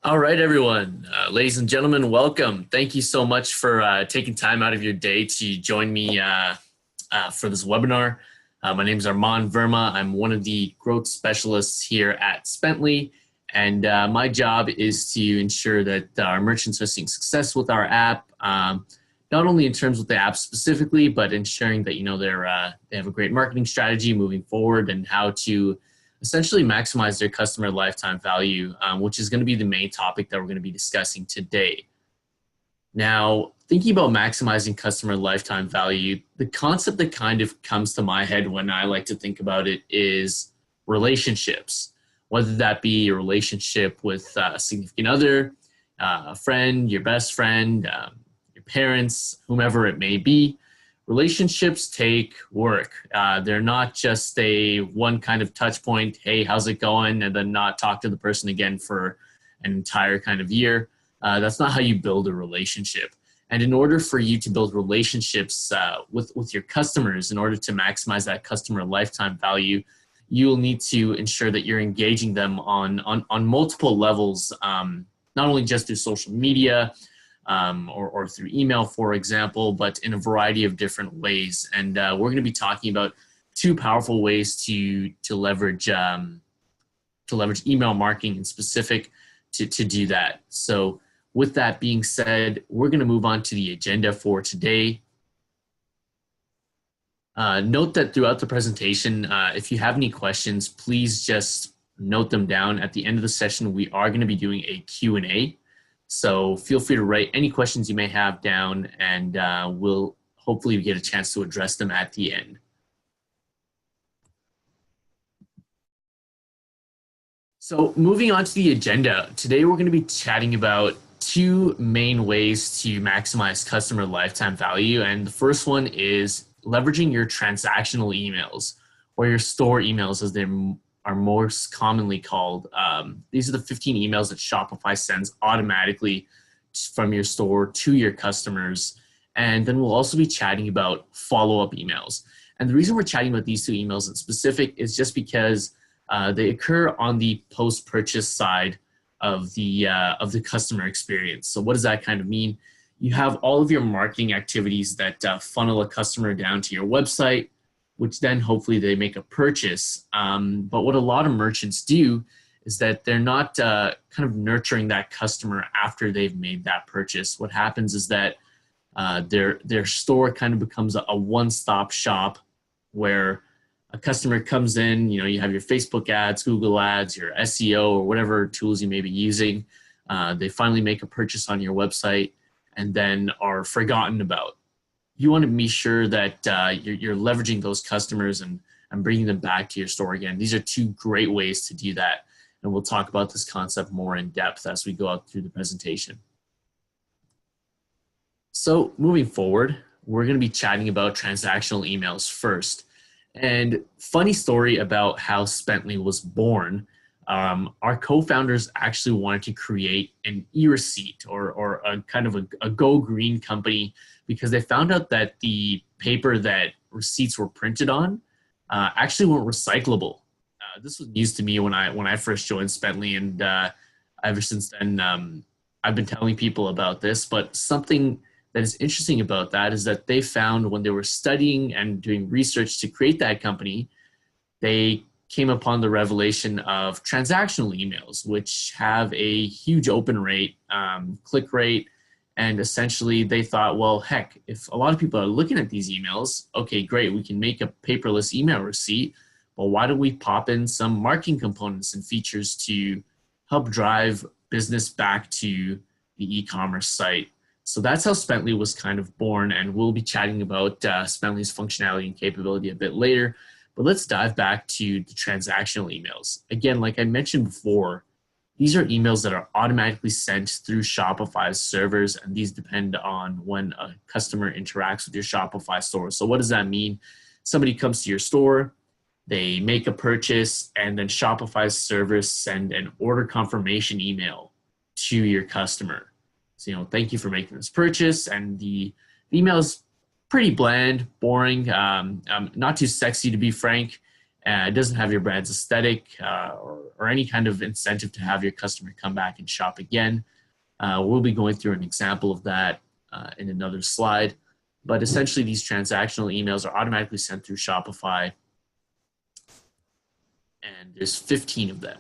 All right, everyone. Ladies and gentlemen, welcome. Thank you so much for taking time out of your day to join me for this webinar. My name is Armaan Verma. I'm one of the growth specialists here at Spently, and my job is to ensure that our merchants are seeing success with our app, not only in terms of the app specifically, but ensuring that they have a great marketing strategy moving forward and how to essentially maximize their customer lifetime value, which is going to be the main topic that we're going to be discussing today. Now, thinking about maximizing customer lifetime value, the concept that kind of comes to my head when I like to think about it is relationships, whether that be a relationship with a significant other, a friend, your best friend, your parents, whomever it may be. Relationships take work. They're not just a one kind of touch point, hey, how's it going? And then not talk to the person again for an entire kind of year. That's not how you build a relationship. And in order for you to build relationships with your customers, in order to maximize that customer lifetime value, you will need to ensure that you're engaging them on multiple levels, not only just through social media, or through email, for example, but in a variety of different ways. And we're going to be talking about two powerful ways to leverage email marketing in specific to do that. So with that being said, we're going to move on to the agenda for today. Note that throughout the presentation, if you have any questions, please just note them down. At the end of the session, we are going to be doing a Q&A. So feel free to write any questions you may have down, and we'll hopefully get a chance to address them at the end. So moving on to the agenda, today we're going to be chatting about two main ways to maximize customer lifetime value. And the first one is leveraging your transactional emails, or your store emails as they are most commonly called. These are the 15 emails that Shopify sends automatically from your store to your customers. And then we'll also be chatting about follow-up emails. And the reason we're chatting about these two emails in specific is just because they occur on the post-purchase side of the customer experience. So what does that kind of mean? You have all of your marketing activities that funnel a customer down to your website, which then hopefully they make a purchase. But what a lot of merchants do is that they're not kind of nurturing that customer after they've made that purchase. What happens is that their store kind of becomes a one-stop shop where a customer comes in, you have your Facebook ads, Google ads, your SEO, or whatever tools you may be using. They finally make a purchase on your website and then are forgotten about. You want to be sure that you're leveraging those customers and bringing them back to your store again. These are two great ways to do that. And we'll talk about this concept more in depth as we go out through the presentation. So moving forward, we're going to be chatting about transactional emails first. And funny story about how Spently was born. Our co-founders actually wanted to create an e-receipt or a kind of a go green company, because they found out that the paper that receipts were printed on actually weren't recyclable. This was news to me when I first joined Spently, and ever since then I've been telling people about this. But something that is interesting about that is that they found when they were studying and doing research to create that company, they came upon the revelation of transactional emails, which have a huge open rate, click rate, and essentially they thought, well, heck, if a lot of people are looking at these emails, okay, great, we can make a paperless email receipt, but why don't we pop in some marketing components and features to help drive business back to the e-commerce site? So that's how Spently was kind of born, and we'll be chatting about Spently's functionality and capability a bit later. But let's dive back to the transactional emails. Again, like I mentioned before, these are emails that are automatically sent through Shopify's servers, and these depend on when a customer interacts with your Shopify store. So what does that mean? Somebody comes to your store, they make a purchase, and then Shopify's servers send an order confirmation email to your customer. So, thank you for making this purchase. And the email is pretty bland, boring, not too sexy to be frank. It doesn't have your brand's aesthetic or any kind of incentive to have your customer come back and shop again. We'll be going through an example of that in another slide. But essentially, these transactional emails are automatically sent through Shopify, and there's 15 of them.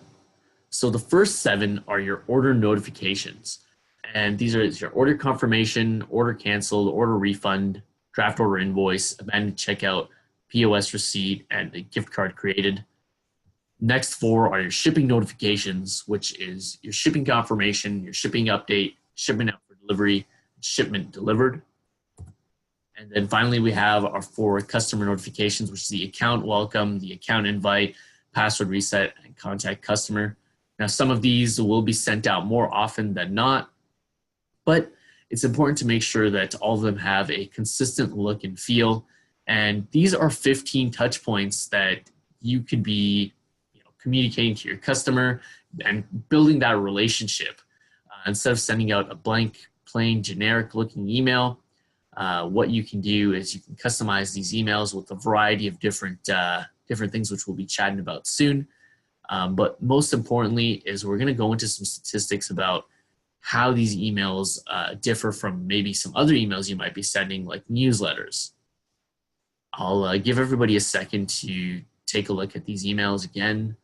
So the first 7 are your order notifications. And these are your order confirmation, order canceled, order refund, draft order invoice, abandoned checkout, POS receipt, and a gift card created. Next 4 are your shipping notifications, which is your shipping confirmation, your shipping update, shipment out for delivery, shipment delivered. And then finally, we have our 4 customer notifications, which is the account welcome, the account invite, password reset, and contact customer. Now, some of these will be sent out more often than not, but it's important to make sure that all of them have a consistent look and feel. And these are 15 touch points that you could be communicating to your customer and building that relationship. Instead of sending out a blank, plain, generic looking email, what you can do is you can customize these emails with a variety of different things, which we'll be chatting about soon. But most importantly is we're going to go into some statistics about how these emails differ from maybe some other emails you might be sending, like newsletters. I'll give everybody a second to take a look at these emails again.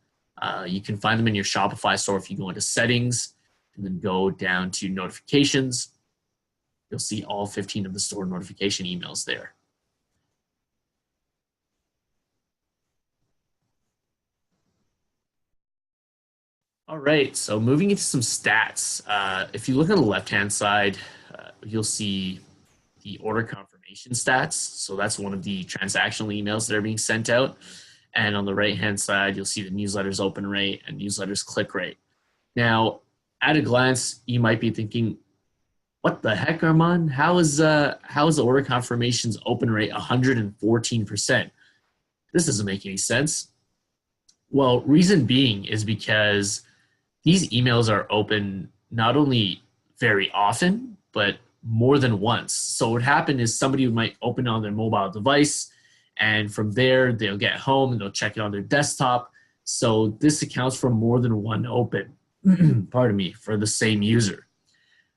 You can find them in your Shopify store if you go into settings and then go down to notifications. You'll see all 15 of the store notification emails there. All right, so moving into some stats. If you look on the left-hand side, you'll see the order confirmation stats. So that's one of the transactional emails that are being sent out. And on the right-hand side, you'll see the newsletters open rate and newsletters click rate. Now, at a glance, you might be thinking, what the heck, Armaan? How is the order confirmations open rate 114%? This doesn't make any sense. Well, reason being is because these emails are open not only very often, but more than once. So what happened is somebody might open on their mobile device, and from there, they'll get home and they'll check it on their desktop. So this accounts for more than one open, pardon me, for the same user.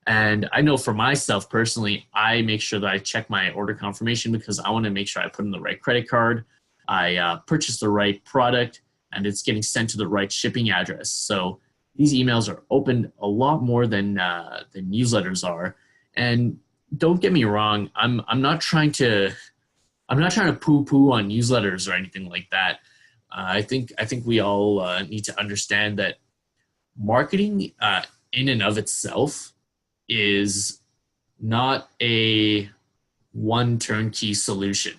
And I know for myself personally, I make sure that I check my order confirmation because I want to make sure I put in the right credit card, I purchased the right product, and it's getting sent to the right shipping address. So these emails are opened a lot more than newsletters are. And don't get me wrong, I'm not trying to poo-poo on newsletters or anything like that. I think we all need to understand that marketing in and of itself is not a one turnkey solution.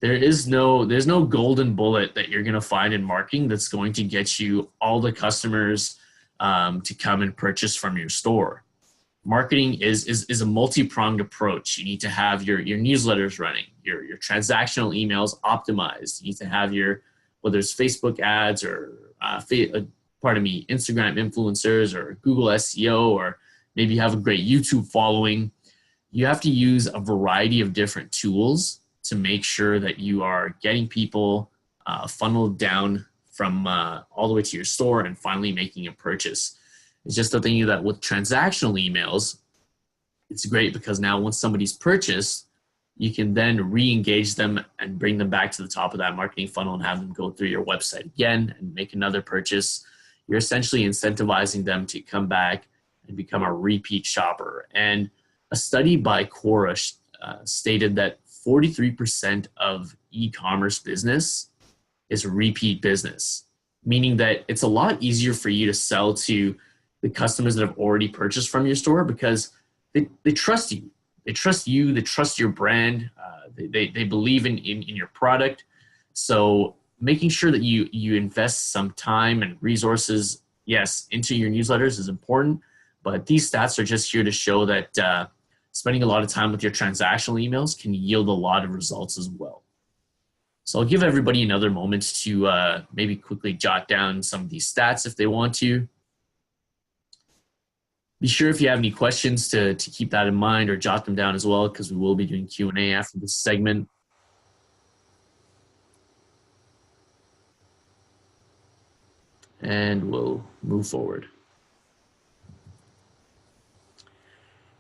There's no golden bullet that you're going to find in marketing that's going to get you all the customers to come and purchase from your store. Marketing is a multi-pronged approach. You need to have your newsletters running, your transactional emails optimized. You need to have whether it's Facebook ads or Instagram influencers or Google SEO, or maybe you have a great YouTube following. You have to use a variety of different tools to make sure that you are getting people funneled down from all the way to your store and finally making a purchase. It's just the thing that with transactional emails, it's great because now once somebody's purchased, you can then re-engage them and bring them back to the top of that marketing funnel and have them go through your website again and make another purchase. You're essentially incentivizing them to come back and become a repeat shopper. And a study by Quora stated that 43% of e-commerce business is repeat business, meaning that it's a lot easier for you to sell to the customers that have already purchased from your store because they trust you. They trust you. They trust your brand. They believe in your product. So making sure that you invest some time and resources, yes, into your newsletters is important, but these stats are just here to show that spending a lot of time with your transactional emails can yield a lot of results as well. So I'll give everybody another moment to maybe quickly jot down some of these stats if they want to. Be sure if you have any questions to keep that in mind or jot them down as well, because we will be doing Q&A after this segment. and we'll move forward.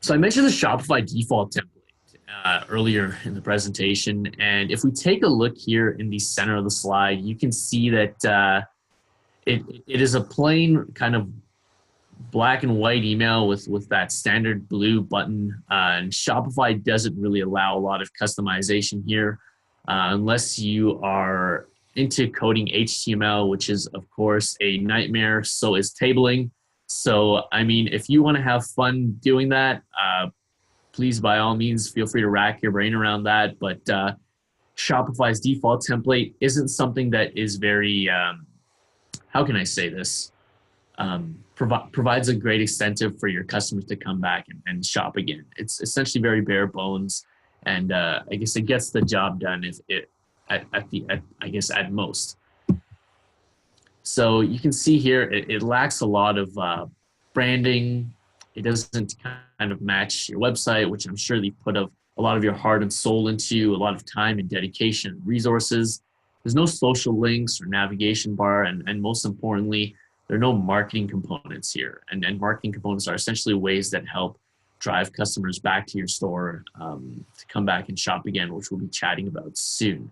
So I mentioned the Shopify default template earlier in the presentation. And if we take a look here in the center of the slide, you can see that it is a plain kind of black and white email with that standard blue button. And Shopify doesn't really allow a lot of customization here unless you are into coding HTML, which is, of course, a nightmare. So is tabling. So, I mean, if you want to have fun doing that, please, by all means, feel free to rack your brain around that. But Shopify's default template isn't something that is very, how can I say this? Provides a great incentive for your customers to come back and shop again. It's essentially very bare bones, and I guess it gets the job done if it at most. So you can see here it lacks a lot of branding. It doesn't kind of match your website, which I'm sure you've put a lot of your heart and soul into, a lot of time and dedication and resources. There's no social links or navigation bar, and most importantly, there are no marketing components here. And marketing components are essentially ways that help drive customers back to your store to come back and shop again, which we'll be chatting about soon.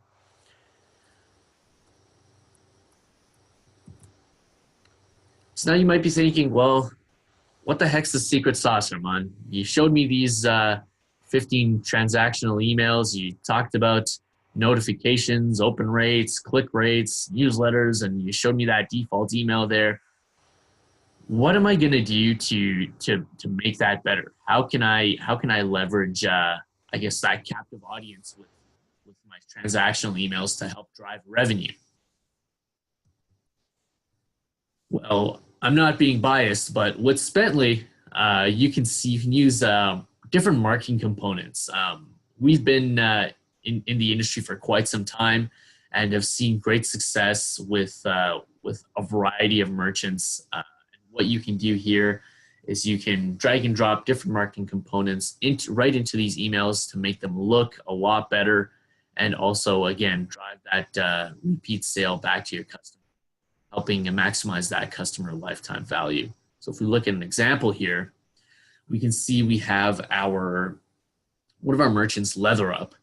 So now you might be thinking, well, what the heck's the secret sauce, Armaan? You showed me these 15 transactional emails. You talked about notifications, open rates, click rates, newsletters, and you showed me that default email there. What am I going to do to make that better? How can I leverage I guess that captive audience with my transactional emails to help drive revenue? Well, I'm not being biased, but with Spently, you can use different marketing components. We've been in the industry for quite some time and have seen great success with a variety of merchants. What you can do here is you can drag and drop different marketing components right into these emails to make them look a lot better, and also, again, drive that repeat sale back to your customer, helping maximize that customer lifetime value. So if we look at an example here, we can see we have one of our merchants, Leather Up,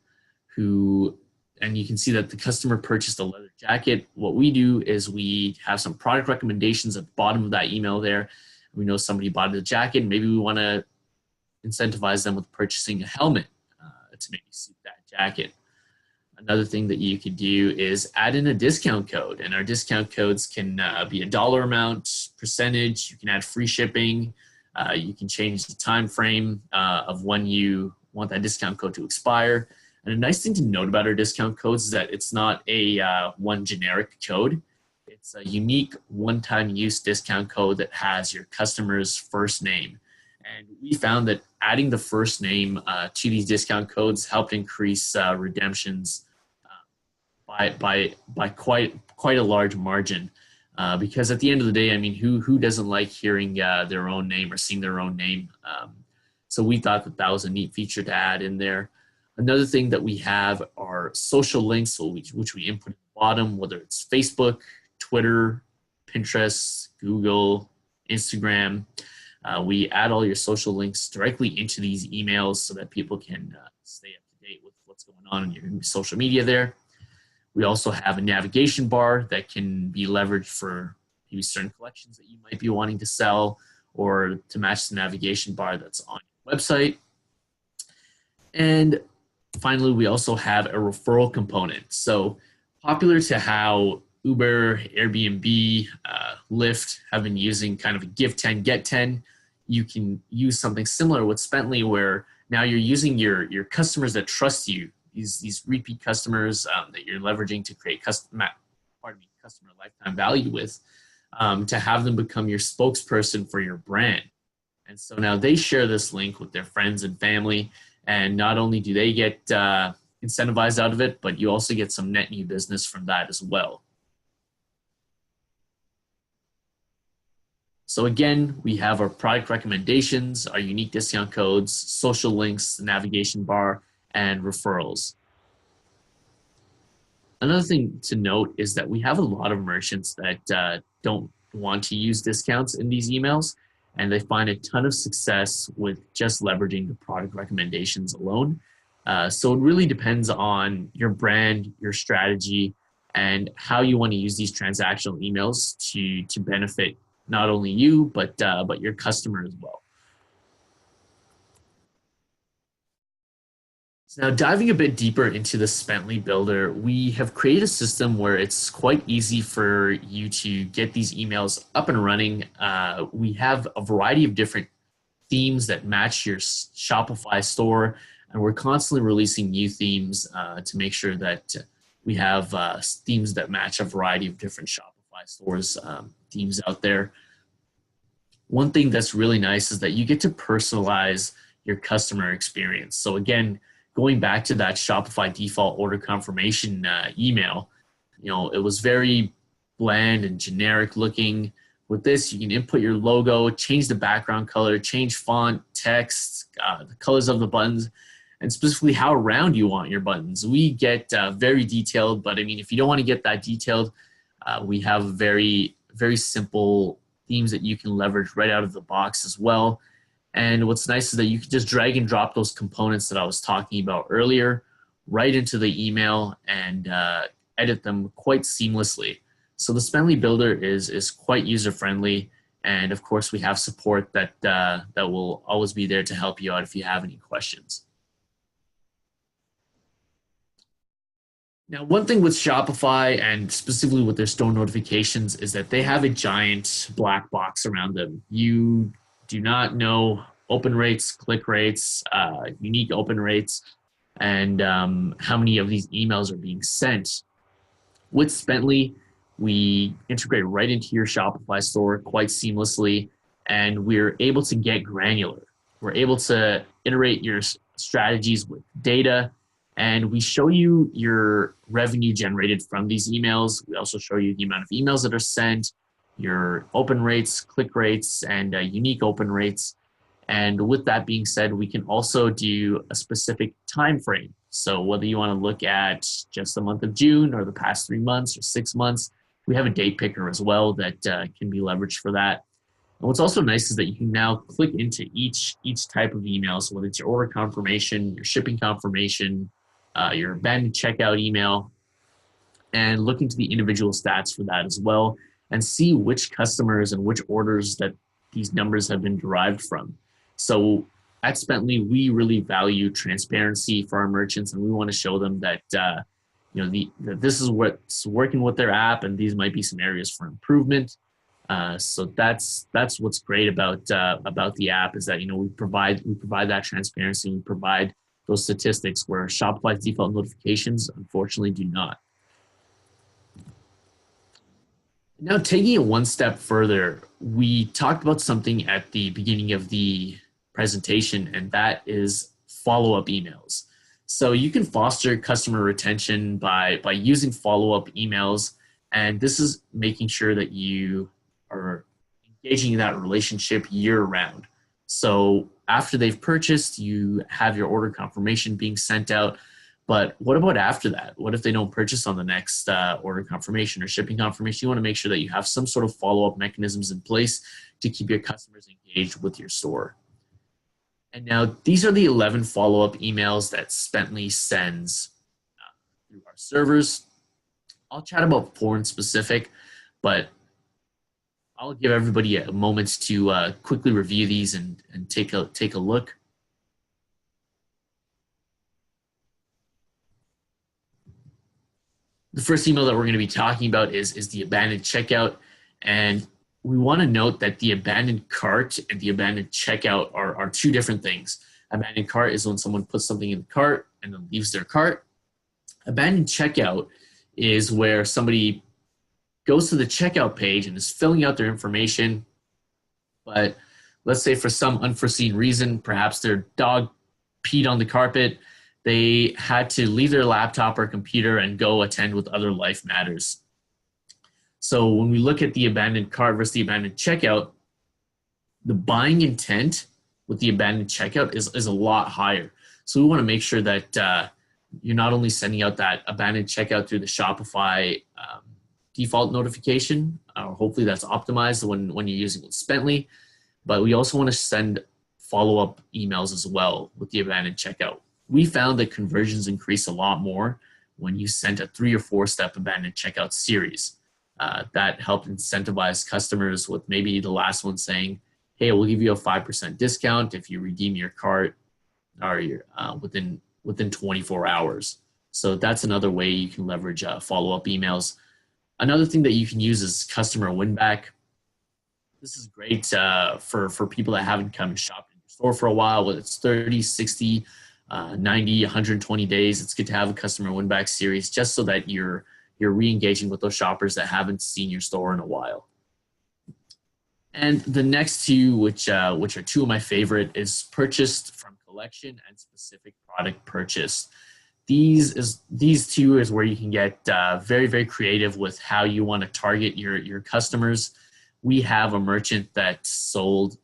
and you can see that the customer purchased a leather jacket. What we do is we have some product recommendations at the bottom of that email there. We know somebody bought the jacket. Maybe we want to incentivize them with purchasing a helmet to maybe suit that jacket. Another thing that you could do is add in a discount code, and our discount codes can be a dollar amount, percentage. You can add free shipping. You can change the time frame of when you want that discount code to expire. And a nice thing to note about our discount codes is that it's not a one generic code. It's a unique one-time use discount code that has your customer's first name. And we found that adding the first name to these discount codes helped increase redemptions by quite a large margin. Because at the end of the day, I mean, who doesn't like hearing their own name or seeing their own name? So we thought that was a neat feature to add in there. Another thing that we have are social links, which we input at the bottom, whether it's Facebook, Twitter, Pinterest, Google, Instagram. We add all your social links directly into these emails so that people can stay up to date with what's going on in your social media there. We also have a navigation bar that can be leveraged for maybe certain collections that you might be wanting to sell, or to match the navigation bar that's on your website. And finally, we also have a referral component. So popular to how Uber, Airbnb, Lyft have been using kind of a give 10, get 10, you can use something similar with Spently, where now you're using your customers that trust you, these repeat customers that you're leveraging to create customer lifetime value with, to have them become your spokesperson for your brand. And so now they share this link with their friends and family, and not only do they get incentivized out of it, but you also get some net new business from that as well. So again, we have our product recommendations, our unique discount codes, social links, the navigation bar, and referrals. Another thing to note is that we have a lot of merchants that don't want to use discounts in these emails, and they find a ton of success with just leveraging the product recommendations alone. So it really depends on your brand, your strategy, and how you want to use these transactional emails to benefit not only you, but your customer as well. So now diving a bit deeper into the Spently Builder, we have created a system where it's quite easy for you to get these emails up and running. We have a variety of different themes that match your Shopify store, and we're constantly releasing new themes to make sure that we have themes that match a variety of different Shopify stores themes out there. One thing that's really nice is that you get to personalize your customer experience. So again, going back to that Shopify default order confirmation email, it was very bland and generic looking. With this, you can input your logo, change the background color, change font, text, the colors of the buttons, and specifically how round you want your buttons. We get very detailed, but I mean, if you don't want to get that detailed, we have very, very simple themes that you can leverage right out of the box as well. And what's nice is that you can just drag and drop those components that I was talking about earlier right into the email and edit them quite seamlessly. So the Spently Builder is quite user-friendly. And of course, we have support that will always be there to help you out if you have any questions. Now, one thing with Shopify and specifically with their store notifications is that they have a giant black box around them. You do not know open rates, click rates, unique open rates, and how many of these emails are being sent. With Spently, we integrate right into your Shopify store quite seamlessly, and we're able to get granular. We're able to iterate your strategies with data, and we show you your revenue generated from these emails. We also show you the amount of emails that are sent, your open rates, click rates, and unique open rates. And with that being said, we can also do a specific time frame. So whether you want to look at just the month of June or the past 3 months or 6 months, we have a date picker as well that can be leveraged for that. And what's also nice is that you can now click into each type of email. So whether it's your order confirmation, your shipping confirmation, your abandoned checkout email, and look into the individual stats for that as well, and see which customers and which orders that these numbers have been derived from. So at Spently, we really value transparency for our merchants, and we want to show them that that this is what's working with their app, and these might be some areas for improvement. So that's what's great about the app is that we provide that transparency, we provide those statistics where Shopify's default notifications unfortunately do not. Now, taking it one step further, we talked about something at the beginning of the presentation, and that is follow-up emails. So you can foster customer retention by using follow-up emails, and this is making sure that you are engaging in that relationship year-round. So after they've purchased, you have your order confirmation being sent out. But what about after that? What if they don't purchase on the next order confirmation or shipping confirmation? You want to make sure that you have some sort of follow-up mechanisms in place to keep your customers engaged with your store. And now these are the 11 follow-up emails that Spently sends through our servers. I'll chat about 4 in specific, but I'll give everybody a moment to quickly review these and take a look. The first email that we're going to be talking about is the abandoned checkout. And we want to note that the abandoned cart and the abandoned checkout are 2 different things. Abandoned cart is when someone puts something in the cart and then leaves their cart. Abandoned checkout is where somebody goes to the checkout page and is filling out their information, but let's say for some unforeseen reason, perhaps their dog peed on the carpet, they had to leave their laptop or computer and go attend with other life matters. So when we look at the abandoned cart versus the abandoned checkout, the buying intent with the abandoned checkout is a lot higher. So we want to make sure that you're not only sending out that abandoned checkout through the Shopify default notification, or hopefully that's optimized when you're using Spently. But we also want to send follow-up emails as well with the abandoned checkout. We found that conversions increase a lot more when you sent a 3 or 4 step abandoned checkout series. That helped incentivize customers, with maybe the last one saying, hey, we'll give you a 5% discount if you redeem your cart or within 24 hours. So that's another way you can leverage follow-up emails. Another thing that you can use is customer win-back. This is great for people that haven't come and shopped in your store for a while, whether it's 30, 60, 90, 120 days. It's good to have a customer win-back series just so that you're re-engaging with those shoppers that haven't seen your store in a while. And the next two, which are two of my favorite, is purchased from collection and specific product purchased. These two is where you can get very, very creative with how you want to target your customers. We have a merchant that sold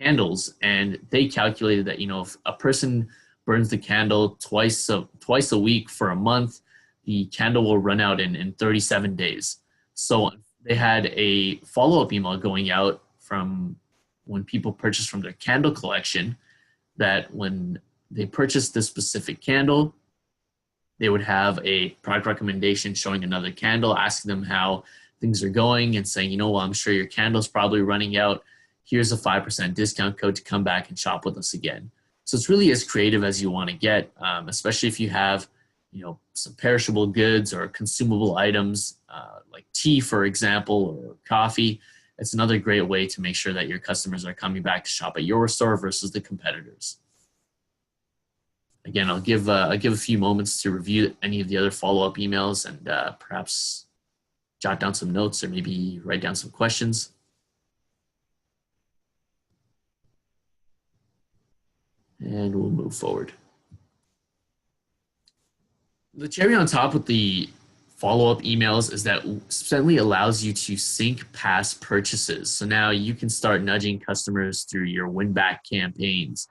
candles, and they calculated that, if a person burns the candle twice a week for a month, the candle will run out in 37 days. So they had a follow-up email going out from when people purchased from their candle collection, that when they purchased this specific candle, they would have a product recommendation showing another candle, asking them how things are going and saying, well, I'm sure your candle's probably running out. Here's a 5% discount code to come back and shop with us again. So it's really as creative as you want to get, especially if you have, some perishable goods or consumable items like tea, for example, or coffee. It's another great way to make sure that your customers are coming back to shop at your store versus the competitors. Again, I'll give a few moments to review any of the other follow-up emails and perhaps jot down some notes or maybe write down some questions. And we'll move forward. The cherry on top with the follow-up emails is that Spently allows you to sync past purchases. So now you can start nudging customers through your win-back campaigns.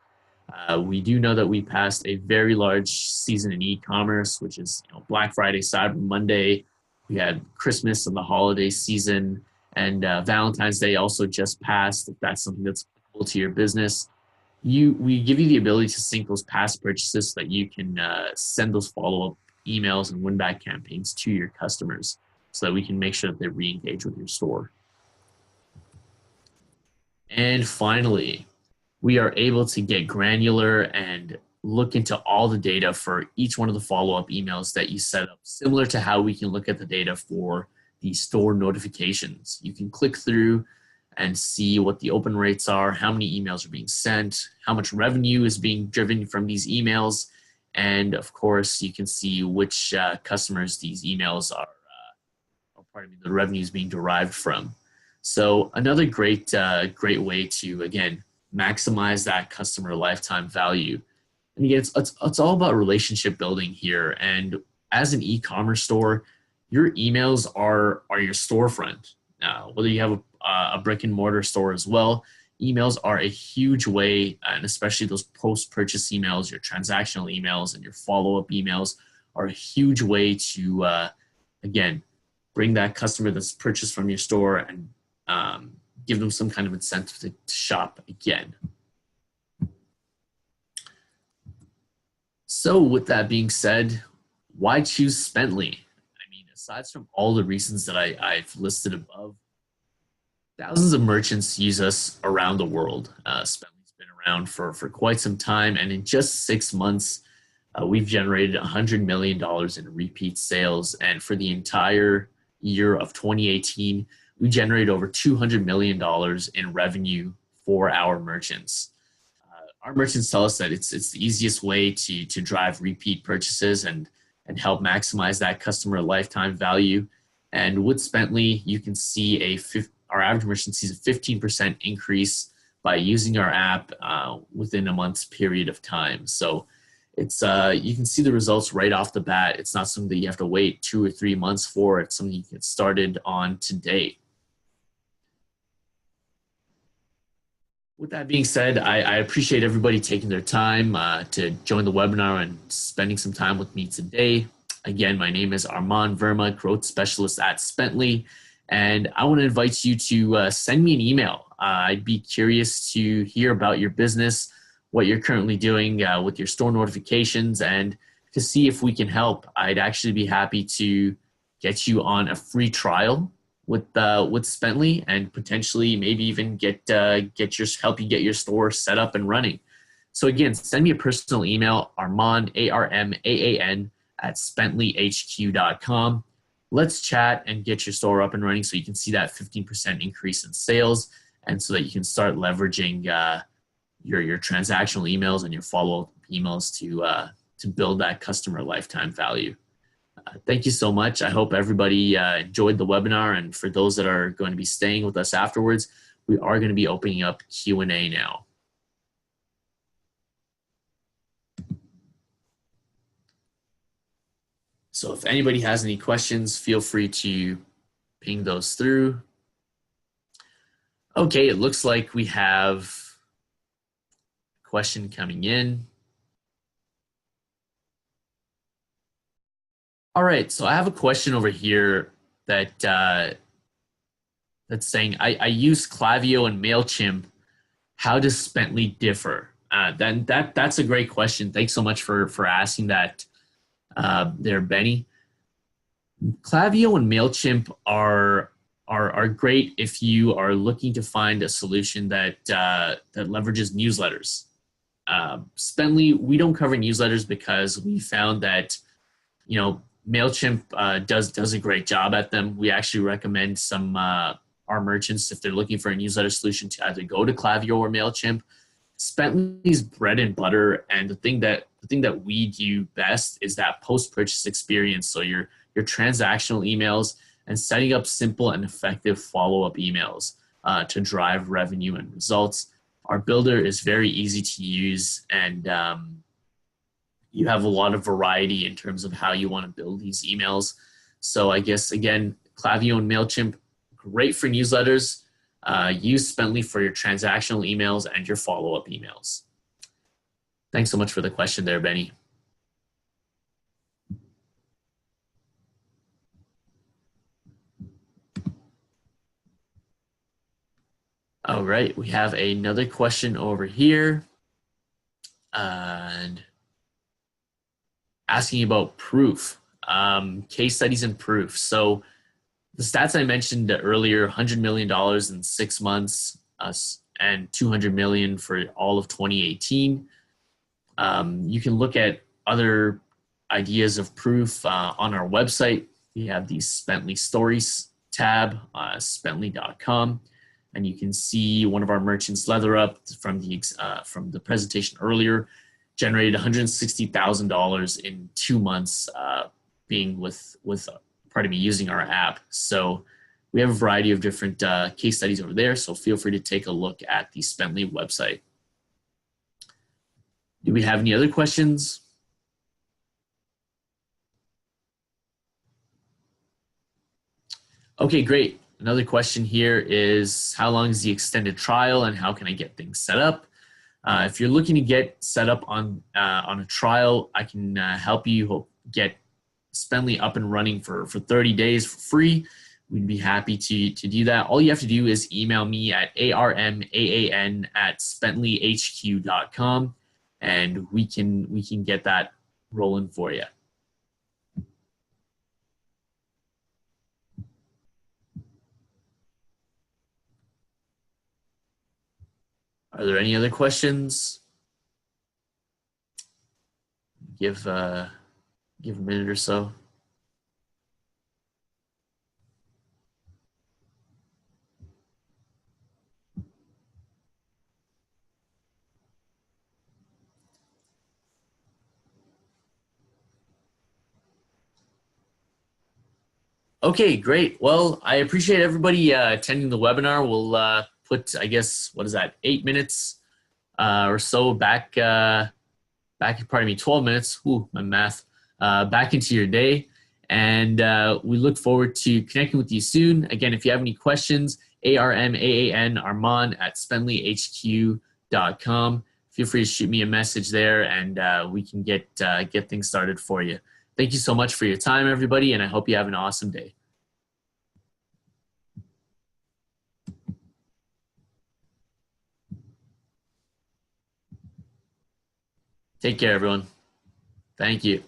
We do know that we passed a very large season in e-commerce, which is Black Friday, Cyber Monday. We had Christmas and the holiday season, and Valentine's Day also just passed. If that's something that's applicable to your business, we give you the ability to sync those past purchases so that you can send those follow-up emails and win-back campaigns to your customers, so that we can make sure that they re-engage with your store. And finally, we are able to get granular and look into all the data for each one of the follow-up emails that you set up, similar to how we can look at the data for the store notifications. You can click through and see what the open rates are, how many emails are being sent, how much revenue is being driven from these emails, and of course, you can see which customers these emails are, the revenue is being derived from. So another great way to, again, maximize that customer lifetime value. And again, it's all about relationship building here. And as an e-commerce store, your emails are your storefront. Whether you have a brick and mortar store as well, emails are a huge way, and especially those post-purchase emails, your transactional emails and your follow-up emails are a huge way to, again, bring that customer that's purchased from your store and give them some kind of incentive to shop again. So with that being said, why choose Spently? I mean, aside from all the reasons that I've listed above, thousands of merchants use us around the world. Spently's been around for quite some time, and in just 6 months, we've generated $100 million in repeat sales. And for the entire year of 2018, we generated over $200 million in revenue for our merchants. Our merchants tell us that it's the easiest way to drive repeat purchases and help maximize that customer lifetime value. And with Spently, you can see our average merchant sees a 15% increase by using our app within a month's period of time. So it's you can see the results right off the bat. It's not something that you have to wait 2 or 3 months for. It's something you can get started on today. With that being said, I appreciate everybody taking their time to join the webinar and spending some time with me today. Again, my name is Armaan Verma, growth specialist at Spently, and I want to invite you to send me an email. I'd be curious to hear about your business, what you're currently doing with your store notifications, and to see if we can help. I'd actually be happy to get you on a free trial with Spently, and potentially maybe even help you get your store set up and running. So again, send me a personal email, Armaan, Armaan, at SpentlyHQ.com. Let's chat and get your store up and running so you can see that 15% increase in sales, and so that you can start leveraging your transactional emails and your follow-up emails to build that customer lifetime value. Thank you so much. I hope everybody enjoyed the webinar, and for those that are going to be staying with us afterwards, we are going to be opening up Q&A now. So if anybody has any questions, feel free to ping those through. Okay, it looks like we have a question coming in. All right, so I have a question over here that that's saying, I use Klaviyo and MailChimp. How does Spently differ? That's a great question. Thanks so much for asking that there, Benny. Klaviyo and MailChimp are great if you are looking to find a solution that leverages newsletters. Spently, we don't cover newsletters because we found that, you know, MailChimp does a great job at them. We actually recommend some our merchants, if they're looking for a newsletter solution, to either go to Klaviyo or MailChimp. Spently's bread and butter, and the thing that we do best is that post-purchase experience. So your transactional emails and setting up simple and effective follow-up emails to drive revenue and results. Our builder is very easy to use, and you have a lot of variety in terms of how you want to build these emails. So I guess, again, Klaviyo and MailChimp, great for newsletters. Use Spently for your transactional emails and your follow-up emails. Thanks so much for the question there, Benny. All right, we have another question over here. And asking about proof, case studies and proof. So the stats I mentioned earlier, $100 million in 6 months and $200 million for all of 2018. You can look at other ideas of proof on our website. We have the Spently Stories tab, spently.com, and you can see one of our merchants, Leather from the presentation earlier, generated $160,000 in 2 months being using our app. So we have a variety of different case studies over there, so feel free to take a look at the Spently website. Do we have any other questions? Okay, great. Another question here is, how long is the extended trial and how can I get things set up? If you're looking to get set up on a trial, I can help you get Spently up and running for 30 days for free. We'd be happy to do that. All you have to do is email me at armaan@spentlyhq.com, and we can get that rolling for you. Are there any other questions? Give a minute or so. Okay, great. Well, I appreciate everybody attending the webinar. We'll put, I guess, what is that, 8 minutes or so back, pardon me, 12 minutes, ooh, my math, back into your day. And we look forward to connecting with you soon. Again, if you have any questions, Armaan at spentlyhq.com. Feel free to shoot me a message there, and we can get things started for you. Thank you so much for your time, everybody, and I hope you have an awesome day. Take care, everyone. Thank you.